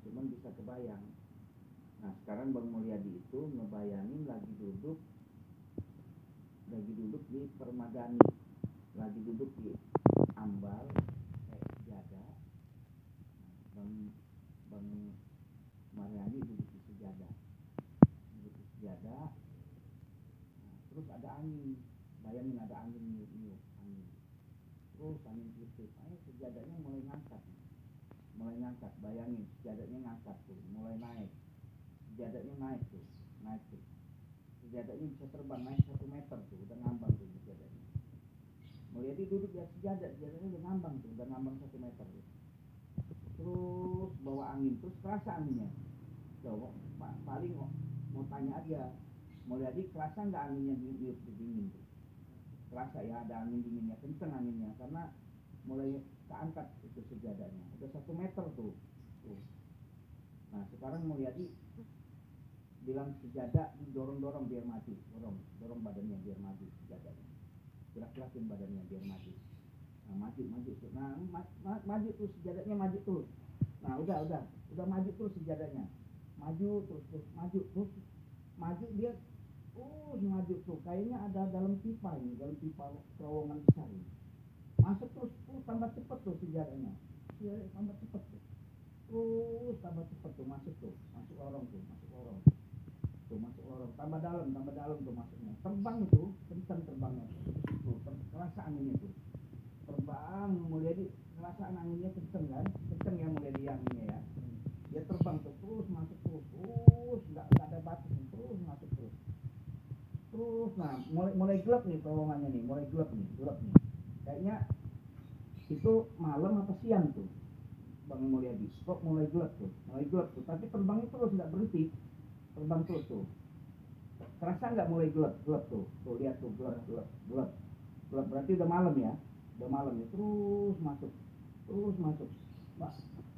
cuman bisa kebayang. Nah sekarang Bang Mulyadi itu ngebayangin lagi duduk di permadani, lagi duduk di ambal kayak sejadah. Bang Mulyadi duduk di sejadah, terus ada angin, bayangin ada angin niup angin, terus angin tiup, sejadahnya mulai ngangkat, bayangin sejadahnya ngangkat tuh, mulai naik, sejadahnya naik tuh, sejadahnya bisa terbang naik 1 meter tuh, udah ngambang tuh sejadahnya. Mulyadi duduk di atas sejadahnya udah ngambang 1 meter tuh. Terus bawa angin, terus kerasa anginnya. Coba paling mau tanya aja, Mulyadi kerasa nggak anginnya dingin tuh? Kerasa ya, ada angin dinginnya, kenceng anginnya, karena mulai keangkat itu sejadahnya, udah 1 meter tuh. Nah sekarang Mulyadi bilang sejadah dorong biar maju, dorong badannya biar maju sejadahnya, gerak-gerakin badannya biar maju. Nah maju tuh, maju tuh sejadahnya, maju terus. Nah udah maju terus sejadahnya, maju dia maju tuh, kayaknya ada dalam pipa terowongan besar ini. Masuk terus, tambah cepet tuh sejadahnya, tambah cepet tuh, tambah cepet tuh, masuk lorong, tambah dalam tuh masuknya, terbang itu, kencang terbangnya tuh, kerasa anginnya tuh, terbang. Mulyadi kerasa anginnya kenceng ya Mulyadi anginnya ya, dia terbang tuh, terus masuk terus, nggak ada batas, terus masuk terus. Nah mulai gelap nih terowongannya nih, gelap nih, kayaknya itu malam apa siang tuh Bang Mulyadi, kok mulai gelap tuh, tapi terbangnya terus nggak berhenti, terbang terus tuh. Kerasa nggak mulai gelap tuh, lihat tuh, gelap, berarti udah malam ya, terus masuk.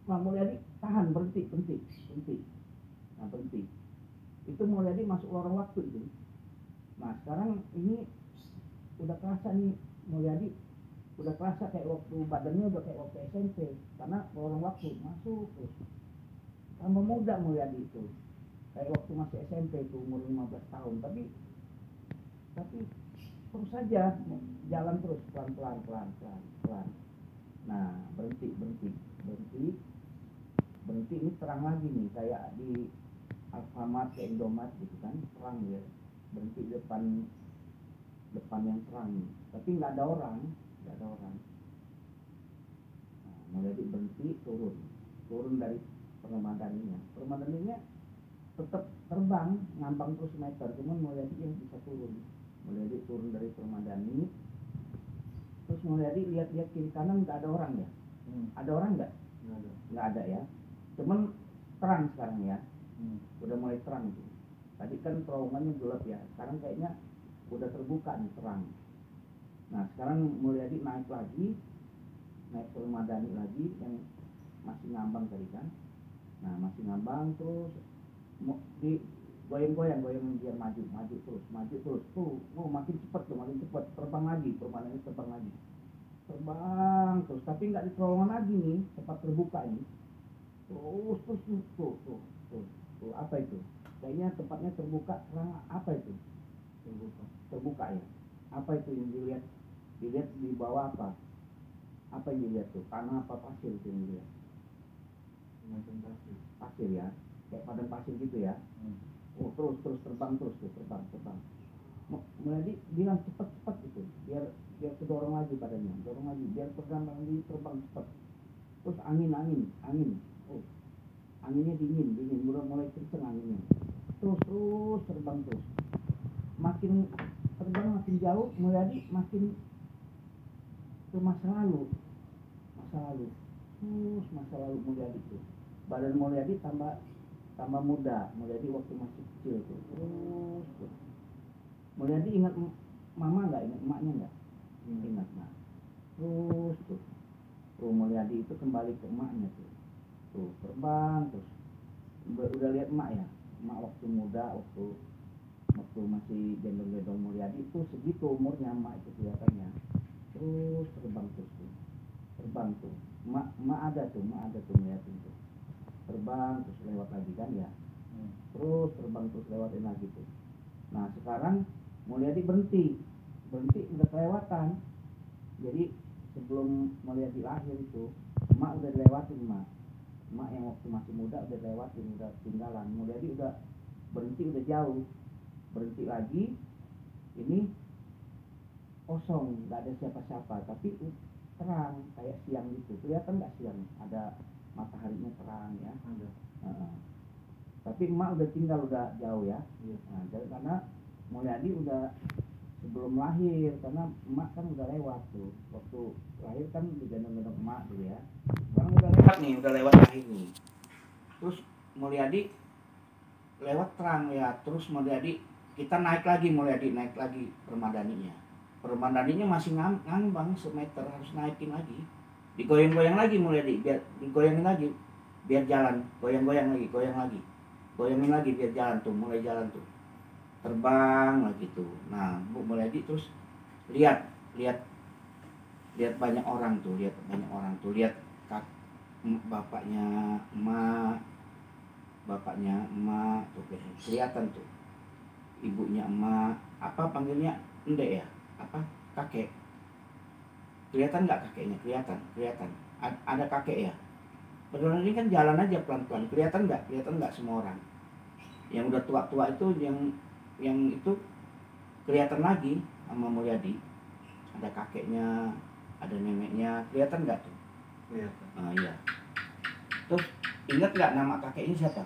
Nah Mulyadi tahan, berhenti. Nah berhenti, itu Mulyadi masuk lorong waktu itu. Nah sekarang ini udah kerasa nih Mulyadi, udah kerasa kayak waktu badannya udah kayak waktu SMP, karena lorong waktu masuk terus. Tambah muda Mulyadi itu, kayak waktu masih SMP itu umur 15 tahun, tapi terus saja jalan terus pelan. Nah berhenti, ini terang lagi nih, kayak di Alfamart, kayak Indomaret gitu kan, terang ya, berhenti depan yang terang nih, tapi nggak ada orang. Nah, Mulyadi berhenti, turun dari permadaninya tetap terbang, ngambang terus meter, cuman Mulyadi yang bisa turun. Mulyadi turun dari permadani, terus Mulyadi lihat kiri kanan, nggak ada orang ya. Ada orang nggak? Nggak ada ya, cuman terang sekarang ya. Udah mulai terang tuh, tadi kan terowongannya gelap ya, sekarang kayaknya udah terbuka nih, terang. Nah sekarang Mulyadi naik permadani lagi yang masih ngambang tadi kan. Nah masih ngambang terus, di goyang biar maju terus tuh, makin cepet, terbang lagi, permadani terbang terus, tapi nggak di terowongan lagi nih, tempat terbuka ini, terus tuh apa itu, kayaknya tempatnya terbuka, terang, apa itu, terbuka ya, apa itu yang dilihat di bawah, apa yang dilihat tuh, tanah apa pasir itu yang dilihat? Pasir ya, kayak padang pasir gitu ya. Terus terbang. Mulyadi bilang cepet gitu, biar kedorong lagi badannya, biar pegang lagi, terbang cepet. Terus angin, anginnya dingin, mulai kenceng anginnya. Terus terbang terus, makin terbang makin jauh, Mulyadi makin ke masa lalu. Masa lalu Mulyadi tuh, badan Mulyadi tambah muda, Mulyadi waktu masih kecil tuh. Terus Mulyadi ingat mama nggak, ingat emaknya nggak? Ingat. Nah terus Mulyadi itu kembali ke emaknya tuh terbang terus. Udah lihat emak ya, emak waktu muda, waktu masih gendong Mulyadi itu segitu umurnya emak itu kelihatannya. Terus terbang tuh, emak ada tuh Mulyadi tuh, terbang terus lewat lagi kan ya, terus terbang terus lewatin lagi tuh. Nah sekarang Mulyadi berhenti udah kelewatan. Jadi sebelum Mulyadi lahir itu emak udah dilewatin, emak yang waktu masih muda udah lewatin, udah tinggalan. Mulyadi udah berhenti, udah jauh, berhenti lagi. Ini kosong, nggak ada siapa-siapa, tapi terang kayak siang gitu. Kelihatan nggak siang? Ada mataharinya terang ya. Tapi emak udah tinggal, udah jauh ya. Nah, karena Mulyadi udah sebelum lahir, karena emak kan udah lewat tuh. Waktu lahir kan digendong-gendong emak dulu ya. Sekarang udah lewat nih, udah lewat lahir nih. Terus Mulyadi lewat terang ya. Terus Mulyadi, kita naik lagi, Mulyadi naik lagi permadaninya. Permadaninya masih ngambang semeter, harus naikin lagi. Digoyang-goyang lagi Mulyadi, biar digoyangin lagi, biar jalan. Goyang-goyang lagi, goyang lagi. Goyangin lagi biar jalan tuh, mulai jalan tuh. Terbang lagi tuh. Nah, Bu Mulyadi terus lihat banyak orang tuh, lihat bapaknya emak tuh kelihatan tuh. Ibunya emak, apa panggilnya? Endek ya? Apa? Kakek. Kelihatan nggak kakeknya? Kelihatan. Ada kakek ya? Padahal ini kan jalan aja pelan-pelan. Kelihatan nggak semua orang? Yang udah tua-tua itu, yang itu kelihatan lagi sama Mulyadi. Ada kakeknya, ada neneknya, kelihatan nggak tuh? Kelihatan. Ah iya. Terus ingat nggak nama kakeknya siapa?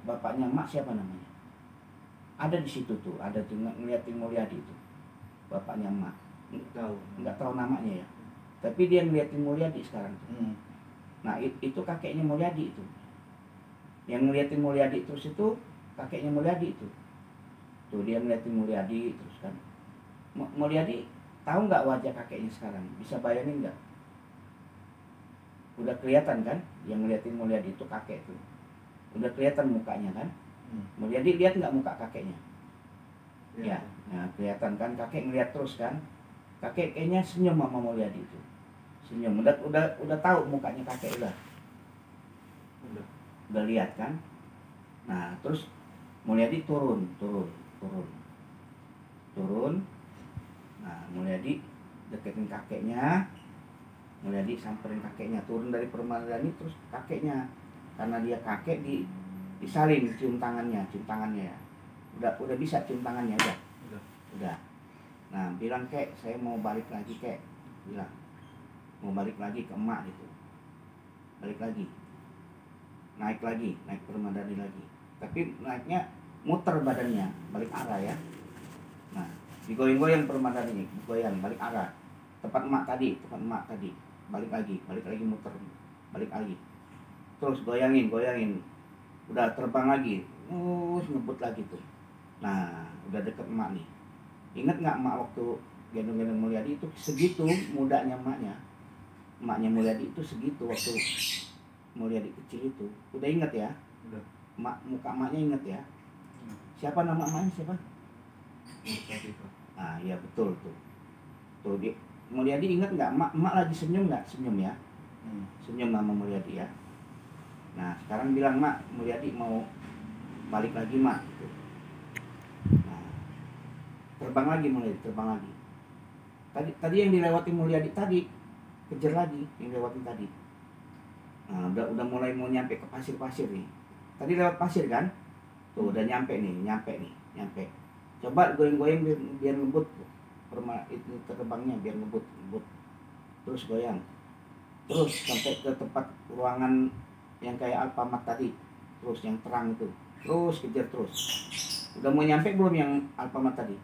Bapaknya emak siapa namanya? Ada di situ tuh, ada tuh ngeliatin Mulyadi itu. Bapaknya emak. Nggak tahu namanya ya. Tapi dia ngeliatin Mulyadi sekarang tuh. Nah itu kakeknya Mulyadi itu. Yang ngeliatin Mulyadi terus itu kakeknya Mulyadi itu. Tuh dia ngeliatin Mulyadi terus kan. Mulyadi tahu nggak wajah kakeknya sekarang? Bisa bayangin nggak? Udah kelihatan kan? Yang ngeliatin Mulyadi itu kakek tuh. Udah kelihatan mukanya kan? Mulyadi lihat nggak muka kakeknya? Ya, nah kelihatan kan, kakek ngeliat terus kan? Kakek kayaknya senyum sama Mulyadi itu. Senyum, udah tahu mukanya kakek udah lihat kan. Nah terus Mulyadi turun. Nah Mulyadi deketin kakeknya, Mulyadi samperin kakeknya, turun dari permadani. Terus kakeknya, karena dia kakek, disalin, cium tangannya ya. Udah bisa cium tangannya aja. Udah. Nah bilang, kek saya mau balik lagi kek, bilang mau balik lagi ke emak gitu. Balik lagi, naik permadani lagi. Tapi naiknya muter badannya, balik arah ya. Nah digoyang-goyang permadaninya, goyang balik arah. Tempat emak tadi, balik lagi muter, balik lagi. Terus goyangin. Udah terbang lagi, ngebut lagi tuh. Nah udah deket emak nih. Ingat nggak emak waktu gendong-gendong Mulyadi itu segitu mudanya emaknya Mulyadi itu segitu waktu Mulyadi kecil itu. Udah ingat ya? Udah. Muka emaknya ingat ya? Siapa nama emaknya siapa? Ah iya betul tuh. Tuh Mulyadi ingat nggak? Emak lagi senyum nggak? Senyum ya? Senyum sama Mulyadi ya. Nah sekarang bilang, mak, Mulyadi mau balik lagi mak. Gitu. Nah, terbang lagi. Tadi yang dilewati Mulyadi tadi, kejar lagi yang lewatin tadi. Nah, udah mulai mau nyampe ke pasir nih. Tadi lewat pasir kan? Tuh udah nyampe. Coba goyang-goyang biar ngebut. Itu terbangnya biar ngebut. Terus goyang. Terus sampai ke tempat ruangan yang kayak Alfamart tadi. Terus yang terang itu. Terus kejar terus. Udah mau nyampe belum yang Alfamart tadi?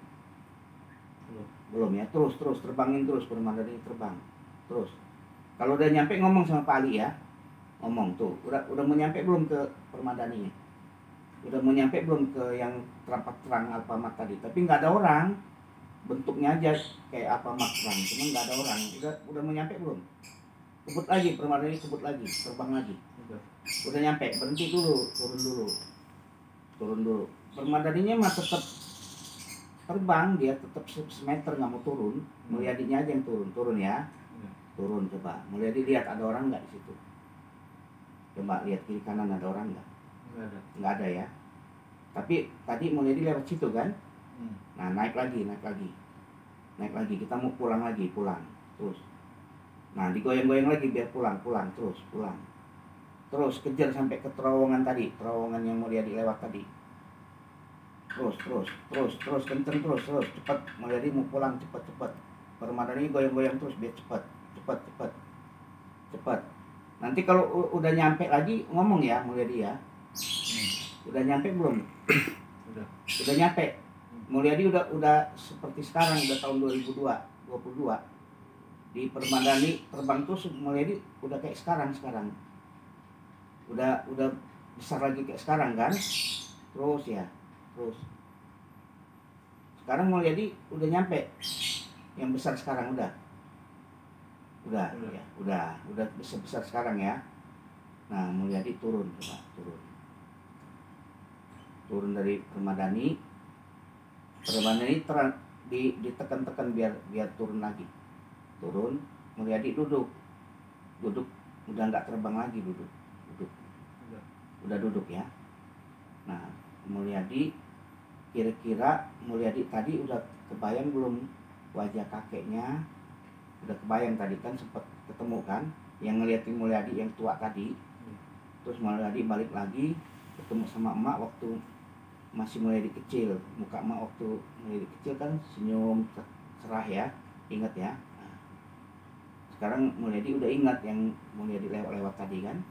Belum ya. Terus terbangin terus, permadani terbang. Terus. Kalau udah nyampe ngomong sama Pak Ali ya. Ngomong tuh. Udah mau nyampe belum ke permadaninya? Udah mau nyampe belum ke yang tempat terang Alfamart tadi? Tapi nggak ada orang. Bentuknya aja kayak Alfamart terang, cuman nggak ada orang. Udah mau nyampe belum? Kebut lagi, permadani kebut lagi, terbang lagi. Udah nyampe, berhenti dulu, turun dulu. Permadaninya mah tetap terbang, dia tetap semeter, nggak mau turun. Mulyadinya aja yang turun ya. turun coba. Mulyadi lihat ada orang nggak di situ? Coba lihat kiri kanan ada orang nggak? Nggak ada. Nggak ada ya. Tapi tadi Mulyadi lewat situ kan? Nah naik lagi. Kita mau pulang lagi, terus. Nah digoyang-goyang lagi biar pulang, terus. Terus kejar sampai ke terowongan tadi, terowongan yang Mulyadi lewat tadi. Terus kenceng terus, cepat. Mulyadi mau pulang cepat. Permadani goyang-goyang terus biar cepat. Nanti kalau udah nyampe lagi ngomong ya Mulyadi ya. Udah nyampe belum? Udah nyampe. Mulyadi udah seperti sekarang, udah tahun 2022 di Permadani terbang terus. Mulyadi udah kayak sekarang. Udah besar lagi kayak sekarang kan? Terus. Sekarang Mulyadi udah nyampe yang besar sekarang udah besar sekarang ya. Nah Mulyadi turun dari Permadani ditekan-tekan biar turun lagi. Mulyadi duduk udah nggak terbang lagi, udah duduk ya. Nah Mulyadi kira-kira tadi udah kebayang belum wajah kakeknya? Udah kebayang tadi kan, sempat ketemu kan yang ngeliatin Mulyadi yang tua tadi. Terus Mulyadi balik lagi ketemu sama emak waktu masih Mulyadi kecil. Muka emak waktu Mulyadi kecil kan senyum cerah ya, ingat ya. Nah, sekarang Mulyadi udah ingat yang Mulyadi lewat tadi kan.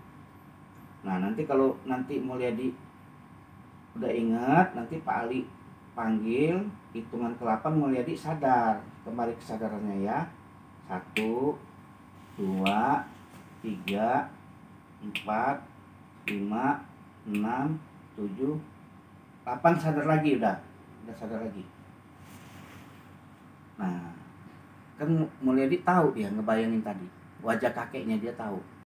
Nah nanti kalau Mulyadi udah ingat, nanti Pak Ali panggil, hitungan ke-8 Mulyadi sadar, kembali kesadarannya ya. 1, 2, 3, 4, 5, 6, 7, 8, sadar lagi, udah sadar lagi. Nah kan Mulyadi tahu, dia ngebayangin tadi wajah kakeknya, dia tahu.